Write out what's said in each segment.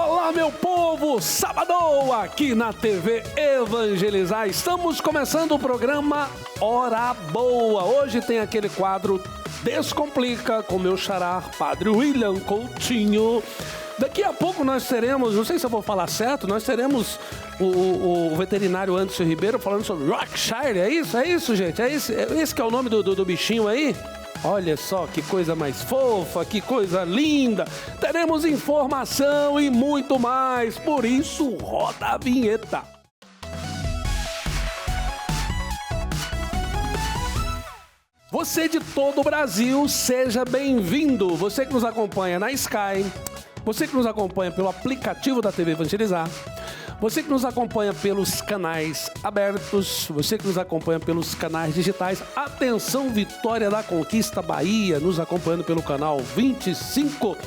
Olá, meu povo, sabadão aqui na TV Evangelizar. Estamos começando o programa Hora Boa. Hoje tem aquele quadro Descomplica com meu xará, Padre William Coutinho. Daqui a pouco nós teremos, não sei se eu vou falar certo, nós teremos o veterinário Anderson Ribeiro falando sobre Yorkshire. É isso, gente? É esse que é o nome do bichinho aí? Olha só que coisa mais fofa, que coisa linda. Teremos informação e muito mais. Por isso, roda a vinheta. Você de todo o Brasil, seja bem-vindo. Você que nos acompanha na Sky, você que nos acompanha pelo aplicativo da TV Evangelizar, você que nos acompanha pelos canais abertos, você que nos acompanha pelos canais digitais. Atenção, Vitória da Conquista Bahia, nos acompanhando pelo canal 25.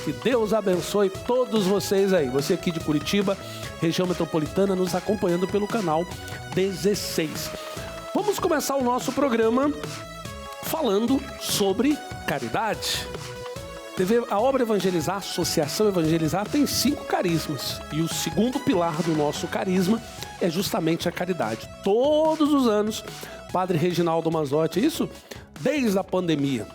Que Deus abençoe todos vocês aí. Você aqui de Curitiba, região metropolitana, nos acompanhando pelo canal 16. Vamos começar o nosso programa falando sobre caridade. A obra Evangelizar, a Associação Evangelizar, tem 5 carismas. E o segundo pilar do nosso carisma é justamente a caridade. Todos os anos, Padre Reginaldo Manzotti, isso desde a pandemia,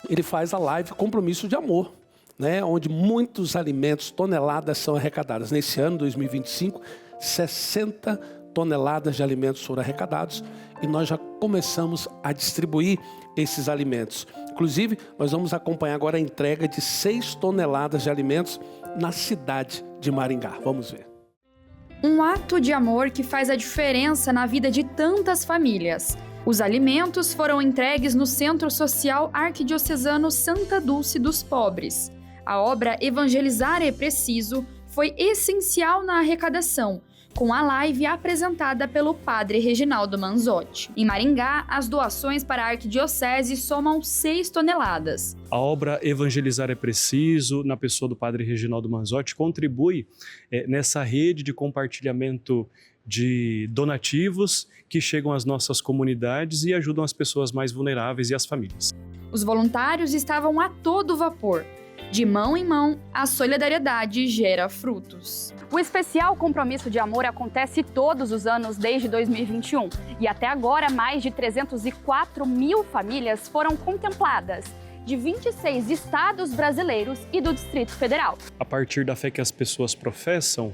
ele faz a live Compromisso de Amor, né? Onde muitos alimentos, toneladas são arrecadadas. Nesse ano, 2025, 60 toneladas de alimentos foram arrecadados e nós já começamos a distribuir esses alimentos. Inclusive, nós vamos acompanhar agora a entrega de 6 toneladas de alimentos na cidade de Maringá. Vamos ver. Um ato de amor que faz a diferença na vida de tantas famílias. Os alimentos foram entregues no Centro Social Arquidiocesano Santa Dulce dos Pobres. A obra Evangelizar é Preciso foi essencial na arrecadação, com a live apresentada pelo Padre Reginaldo Manzotti. Em Maringá, as doações para a Arquidiocese somam 6 toneladas. A obra Evangelizar é Preciso, na pessoa do Padre Reginaldo Manzotti, contribui nessa rede de compartilhamento de donativos que chegam às nossas comunidades e ajudam as pessoas mais vulneráveis e as famílias. Os voluntários estavam a todo vapor. De mão em mão, a solidariedade gera frutos. O especial Compromisso de Amor acontece todos os anos desde 2021 e até agora mais de 304 mil famílias foram contempladas, de 26 estados brasileiros e do Distrito Federal. A partir da fé que as pessoas professam,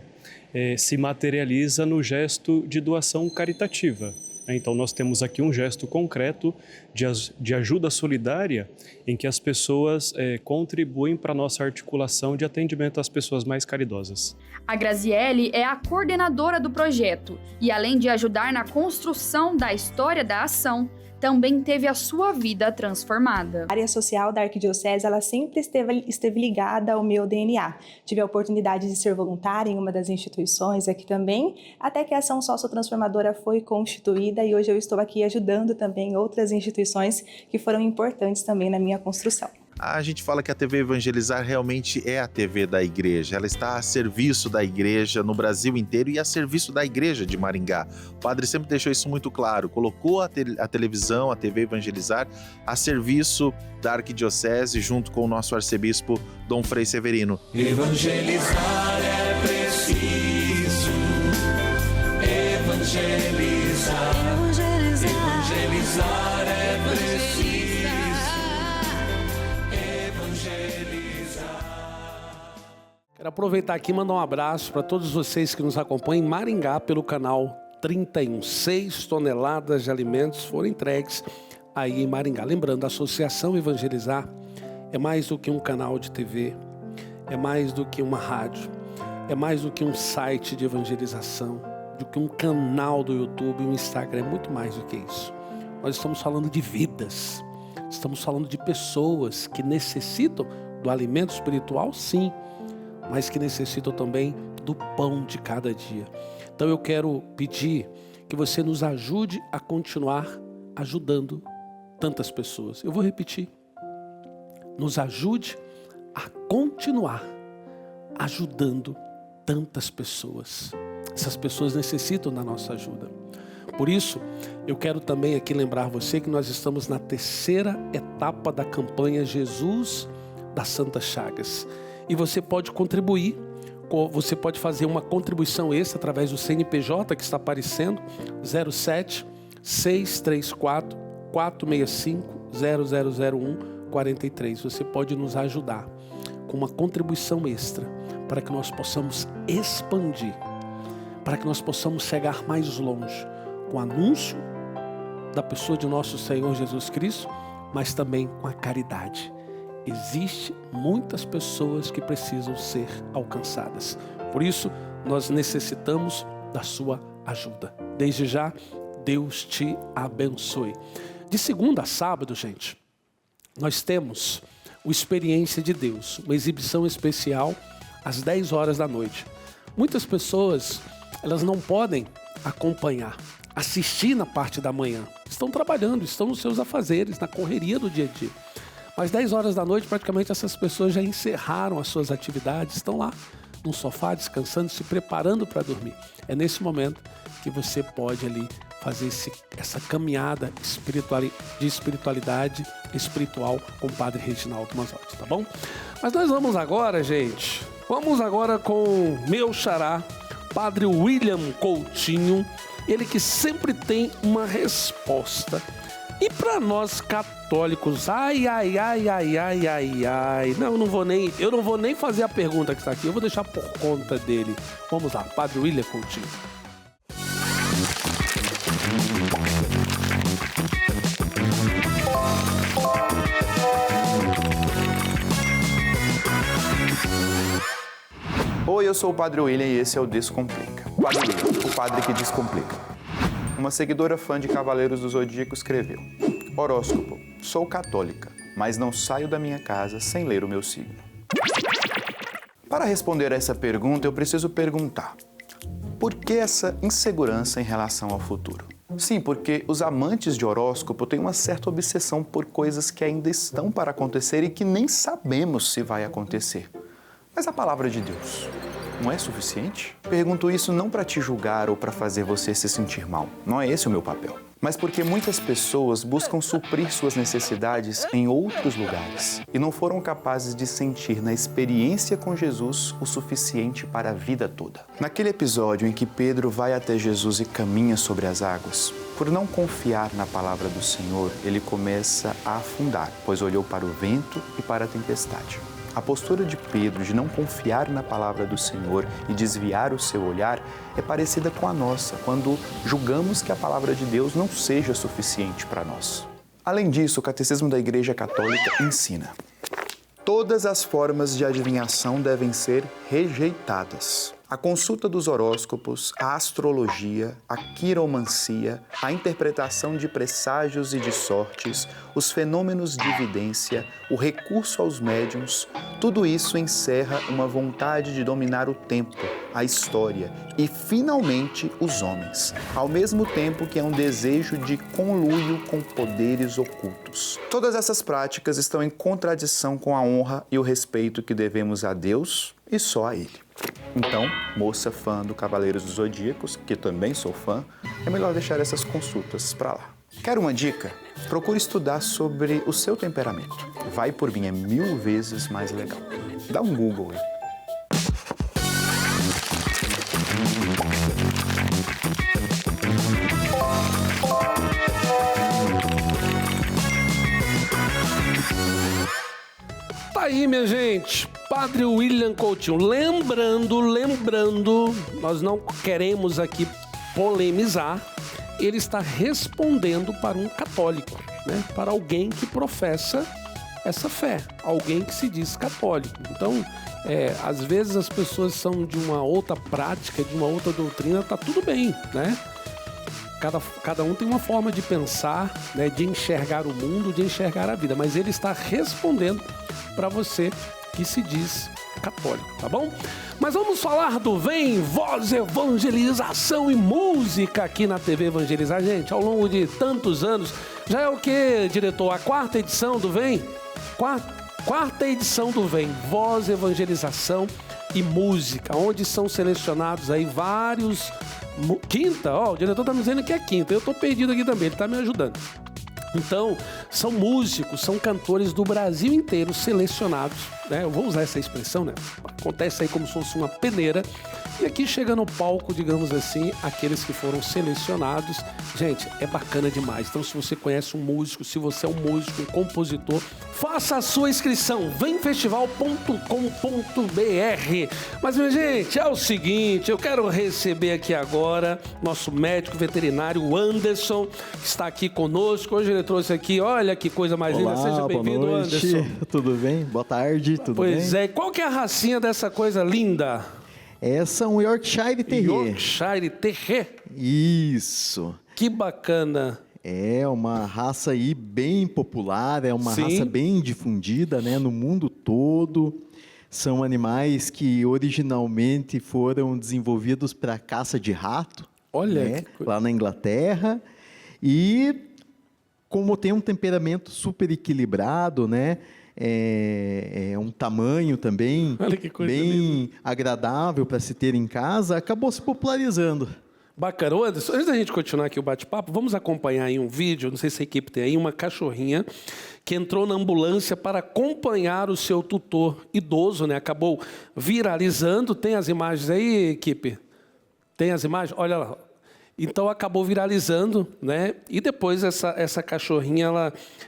se materializa no gesto de doação caritativa. Então nós temos aqui um gesto concreto de ajuda solidária em que as pessoas contribuem para a nossa articulação de atendimento às pessoas mais caridosas. A Graziele é a coordenadora do projeto e, além de ajudar na construção da história da ação, também teve a sua vida transformada. A área social da Arquidiocese, ela sempre esteve ligada ao meu DNA. Tive a oportunidade de ser voluntária em uma das instituições aqui também, até que a ação sociotransformadora foi constituída e hoje eu estou aqui ajudando também outras instituições que foram importantes também na minha construção. A gente fala que a TV Evangelizar realmente é a TV da igreja. Ela está a serviço da igreja no Brasil inteiro e a serviço da igreja de Maringá. O padre sempre deixou isso muito claro. Colocou a televisão, a TV Evangelizar, a serviço da Arquidiocese junto com o nosso arcebispo Dom Frei Severino. Evangelizar é preciso. Evangelizar. Evangelizar é preciso. Quero aproveitar aqui e mandar um abraço para todos vocês que nos acompanham em Maringá pelo canal 31. 6 toneladas de alimentos foram entregues aí em Maringá. Lembrando, a Associação Evangelizar é mais do que um canal de TV, é mais do que uma rádio, é mais do que um site de evangelização, do que um canal do YouTube e um Instagram, é muito mais do que isso. Nós estamos falando de vidas, estamos falando de pessoas que necessitam do alimento espiritual, sim, mas que necessitam também do pão de cada dia. Então eu quero pedir que você nos ajude a continuar ajudando tantas pessoas. Eu vou repetir. Nos ajude a continuar ajudando tantas pessoas. Essas pessoas necessitam da nossa ajuda. Por isso, eu quero também aqui lembrar você que nós estamos na 3ª etapa da campanha Jesus das Santas Chagas. E você pode contribuir você pode fazer uma contribuição extra através do CNPJ que está aparecendo, 07 634 465 0001 43. Você pode nos ajudar com uma contribuição extra para que nós possamos expandir, para que nós possamos chegar mais longe com o anúncio da pessoa de nosso Senhor Jesus Cristo, mas também com a caridade. Existem muitas pessoas que precisam ser alcançadas. Por isso, nós necessitamos da sua ajuda. Desde já, Deus te abençoe. De segunda a sábado, gente, nós temos o Experiência de Deus, uma exibição especial às 10 horas da noite. Muitas pessoas, elas não podem acompanhar, assistir na parte da manhã. Estão trabalhando, estão nos seus afazeres, na correria do dia a dia. Mas 10 horas da noite, praticamente essas pessoas já encerraram as suas atividades, estão lá no sofá, descansando, se preparando para dormir. É nesse momento que você pode ali fazer essa caminhada de espiritualidade espiritual com o Padre Reginaldo Manzotti, tá bom? Mas nós vamos agora, gente, com meu xará, Padre William Coutinho, ele que sempre tem uma resposta. E para nós católicos, não, eu não vou nem fazer a pergunta que está aqui, eu vou deixar por conta dele. Vamos lá, Padre William Coutinho. Oi, eu sou o Padre William e esse é o Descomplica. Padre William, o padre que descomplica. Uma seguidora fã de Cavaleiros do Zodíaco escreveu: horóscopo, sou católica, mas não saio da minha casa sem ler o meu signo. Para responder a essa pergunta, eu preciso perguntar: por que essa insegurança em relação ao futuro? Sim, porque os amantes de horóscopo têm uma certa obsessão por coisas que ainda estão para acontecer e que nem sabemos se vai acontecer. Mas a palavra de Deus não é suficiente? Pergunto isso não para te julgar ou para fazer você se sentir mal. Não é esse o meu papel. Mas porque muitas pessoas buscam suprir suas necessidades em outros lugares e não foram capazes de sentir na experiência com Jesus o suficiente para a vida toda. Naquele episódio em que Pedro vai até Jesus e caminha sobre as águas, por não confiar na palavra do Senhor, ele começa a afundar, pois olhou para o vento e para a tempestade. A postura de Pedro de não confiar na palavra do Senhor e desviar o seu olhar é parecida com a nossa, quando julgamos que a palavra de Deus não seja suficiente para nós. Além disso, o Catecismo da Igreja Católica ensina: todas as formas de adivinhação devem ser rejeitadas. A consulta dos horóscopos, a astrologia, a quiromancia, a interpretação de presságios e de sortes, os fenômenos de evidência, o recurso aos médiuns, tudo isso encerra uma vontade de dominar o tempo, a história e, finalmente, os homens, ao mesmo tempo que é um desejo de conluio com poderes ocultos. Todas essas práticas estão em contradição com a honra e o respeito que devemos a Deus e só a Ele. Então, moça fã do Cavaleiros dos Zodíacos, que também sou fã, é melhor deixar essas consultas para lá. Quer uma dica? Procure estudar sobre o seu temperamento. Vai por mim, é 1000 vezes mais legal. Dá um Google aí. Tá aí, minha gente, Padre William Coutinho. Lembrando, nós não queremos aqui polemizar, ele está respondendo para um católico, né? Para alguém que professa essa fé, alguém que se diz católico. Então, às vezes as pessoas são de uma outra prática, de uma outra doutrina, tá tudo bem, né? Cada um tem uma forma de pensar, né, de enxergar o mundo, de enxergar a vida, mas ele está respondendo para você que se diz católico, tá bom? Mas vamos falar do Vem, Voz, Evangelização e Música aqui na TV Evangelizar. Gente, ao longo de tantos anos, já é o que, diretor? A 4ª edição do Vem? Quarta edição do Vem, Voz, Evangelização e Música, onde são selecionados aí vários... Quinta, o diretor tá me dizendo que é quinta, eu tô perdido aqui também, ele tá me ajudando. Então, são músicos, são cantores do Brasil inteiro selecionados, né? Eu vou usar essa expressão, né? Acontece aí como se fosse uma peneira. E aqui chega no palco, digamos assim, aqueles que foram selecionados. Gente, é bacana demais. Então, se você conhece um músico, se você é um músico, um compositor, faça a sua inscrição. Vemfestival.com.br. Mas, minha gente, é o seguinte, eu quero receber aqui agora nosso médico veterinário, Anderson, que está aqui conosco. Hoje ele trouxe aqui, olha que coisa mais linda. Seja bem-vindo, Anderson. Tudo bem? Boa tarde, tudo bem? Pois é, qual que é a racinha dessa coisa linda? Essa é um Yorkshire Terrier. Yorkshire Terrier. Isso. Que bacana. É uma raça aí bem popular, é uma Sim. raça bem difundida, né, no mundo todo. São animais que originalmente foram desenvolvidos para caça de rato. Olha, né, que coisa. lá na Inglaterra. E como tem um temperamento super equilibrado, né? É um tamanho também Olha que coisa bem linda. agradável para se ter em casa, acabou se popularizando. Bacana. Ô, Anderson, antes da gente continuar aqui o bate-papo, vamos acompanhar aí um vídeo, não sei se a equipe tem aí, uma cachorrinha que entrou na ambulância para acompanhar o seu tutor idoso, né? Acabou viralizando. Tem as imagens aí, equipe? Tem as imagens? Olha lá. Então, acabou viralizando, né? E depois essa cachorrinha,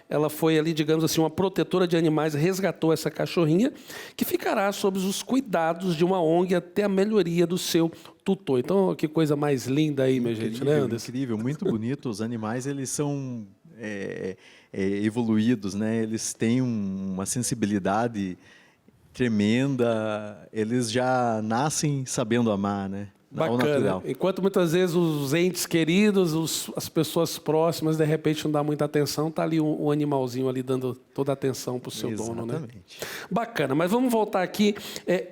ela foi ali, digamos assim, uma protetora de animais, resgatou essa cachorrinha, que ficará sob os cuidados de uma ONG até a melhoria do seu tutor. Então, que coisa mais linda aí, minha gente, né, Anderson? Incrível, muito bonito. Os animais, eles são evoluídos, né? Eles têm uma sensibilidade tremenda, eles já nascem sabendo amar, né? Ao Bacana. natural. Enquanto muitas vezes os entes queridos, as pessoas próximas, de repente não dá muita atenção, tá ali um animalzinho ali dando toda a atenção para o seu dono, né? Exatamente. Bacana, mas vamos voltar aqui.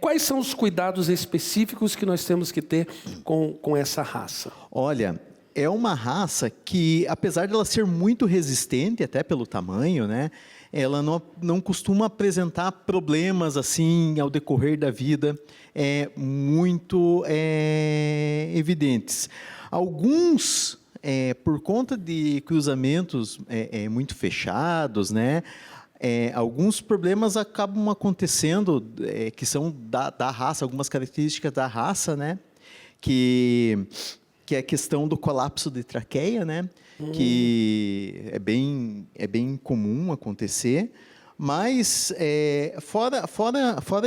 Quais são os cuidados específicos que nós temos que ter com essa raça? Olha, é uma raça que, apesar de ela ser muito resistente, até pelo tamanho, né? Ela não costuma apresentar problemas assim ao decorrer da vida muito evidentes. Alguns, por conta de cruzamentos muito fechados, né? Alguns problemas acabam acontecendo que são da raça, algumas características da raça, né? Que é a questão do colapso de traqueia, né? Que é bem comum acontecer, mas fora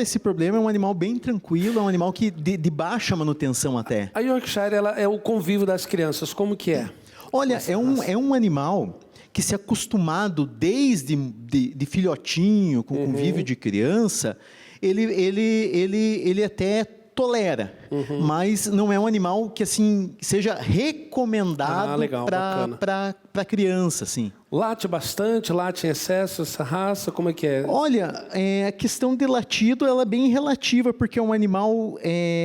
esse problema, é um animal bem tranquilo, é um animal que de baixa manutenção até. A Yorkshire, ela é o convívio das crianças, como que é? Olha, é um animal que, se acostumado desde de filhotinho, com o convívio de criança, ele até tolera, mas não é um animal que assim seja recomendado para criança, assim. Late bastante, late em excesso essa raça, como é que é? Olha, a questão de latido, ela é bem relativa, porque é um animal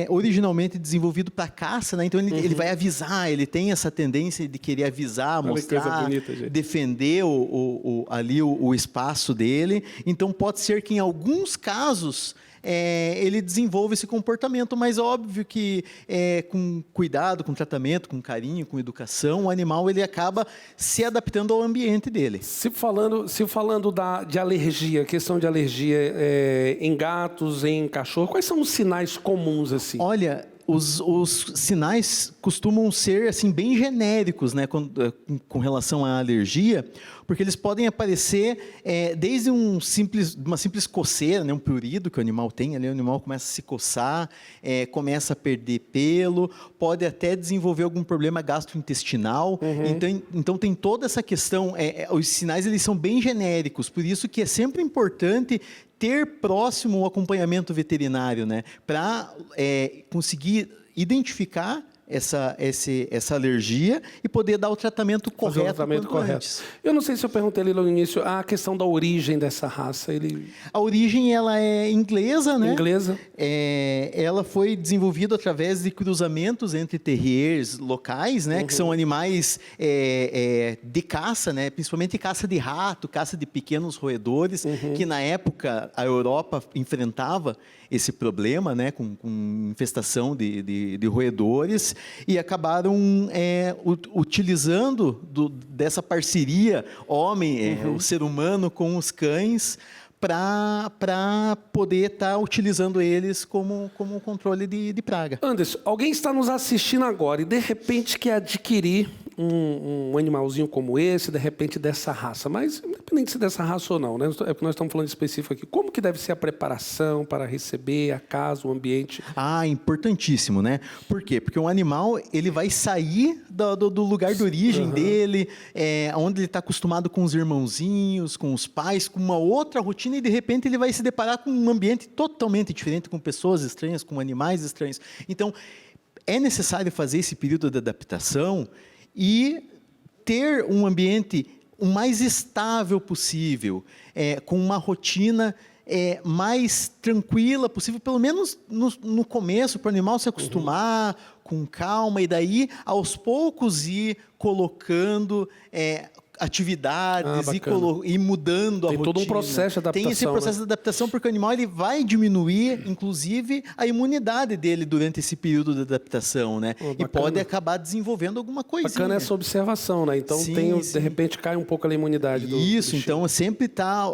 originalmente desenvolvido para caça, né? Então ele vai avisar, ele tem essa tendência de querer avisar, mostrar, bonita, defender ali o espaço dele. Então pode ser que em alguns casos ele desenvolve esse comportamento, mas óbvio que com cuidado, com tratamento, com carinho, com educação, o animal ele acaba se adaptando ao ambiente dele. Se falando de alergia, questão de alergia em gatos, em cachorro, quais são os sinais comuns assim? Olha, os sinais costumam ser assim bem genéricos, né, com relação à alergia, porque eles podem aparecer desde uma simples coceira, né, um prurido que o animal tem, ali o animal começa a se coçar, começa a perder pelo, pode até desenvolver algum problema gastrointestinal. Então tem toda essa questão, os sinais eles são bem genéricos, por isso que é sempre importante ter próximo o acompanhamento veterinário, né, para conseguir identificar essa alergia e poder dar o tratamento correto. Antes. Eu não sei se eu perguntei ali no início a questão da origem dessa raça. A origem ela é inglesa, né? Inglesa. Ela foi desenvolvida através de cruzamentos entre terriers locais, né? Que são animais de caça, né? Principalmente caça de rato, caça de pequenos roedores, que na época a Europa enfrentava esse problema, né? Com infestação de roedores, e acabaram utilizando dessa parceria o ser humano com os cães para poder estar utilizando eles como controle de praga. Anderson, alguém está nos assistindo agora e de repente quer adquirir um animalzinho como esse, de repente dessa raça, mas independente se dessa raça ou não, né? É porque nós estamos falando específico aqui. Como que deve ser a preparação para receber a casa, o ambiente? Importantíssimo, né? Por quê? Porque um animal, ele vai sair do lugar de origem dele, onde ele está acostumado com os irmãozinhos, com os pais, com uma outra rotina, e de repente ele vai se deparar com um ambiente totalmente diferente, com pessoas estranhas, com animais estranhos. Então, é necessário fazer esse período de adaptação e ter um ambiente o mais estável possível, com uma rotina mais tranquila possível, pelo menos no começo, para o animal se acostumar com calma, e daí, aos poucos, ir colocando atividades e mudando a rotina. Tem todo um processo de adaptação. Tem esse processo de adaptação, porque o animal ele vai diminuir, inclusive, a imunidade dele durante esse período de adaptação, né? E pode acabar desenvolvendo alguma coisinha. Bacana essa observação, né? Então, de repente, cai um pouco a imunidade do Isso, então, sempre estar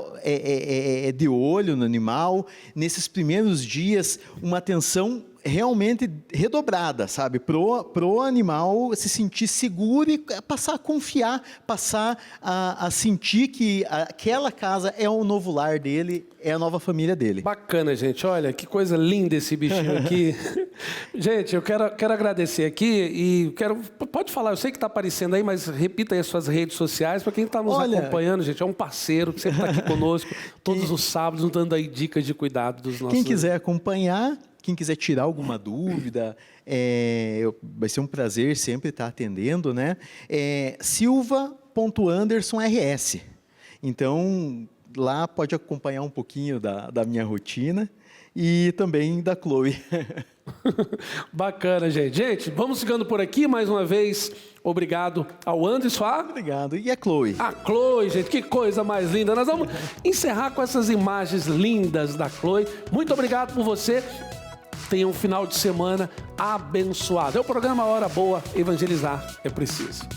de olho no animal. Nesses primeiros dias, uma atenção realmente redobrada, sabe? Pro animal se sentir seguro e passar a confiar, passar a sentir que aquela casa é o novo lar dele, é a nova família dele. Bacana, gente. Olha, que coisa linda esse bichinho aqui. Gente, eu quero agradecer aqui e pode falar, eu sei que está aparecendo aí, mas repita aí as suas redes sociais para quem está nos acompanhando, gente. É um parceiro que sempre está aqui conosco todos os sábados, nos dando aí dicas de cuidado dos nossos... Quem quiser acompanhar, quem quiser tirar alguma dúvida, vai ser um prazer sempre estar atendendo, né? Silva.andersonrs. Então, lá pode acompanhar um pouquinho da minha rotina e também da Chloe. Bacana, gente. Gente, vamos ficando por aqui mais uma vez. Obrigado ao Anderson. Obrigado. E a Chloe? A Chloe, gente, que coisa mais linda. Nós vamos encerrar com essas imagens lindas da Chloe. Muito obrigado por você. Tenha um final de semana abençoado. É o programa Hora Boa, evangelizar é preciso.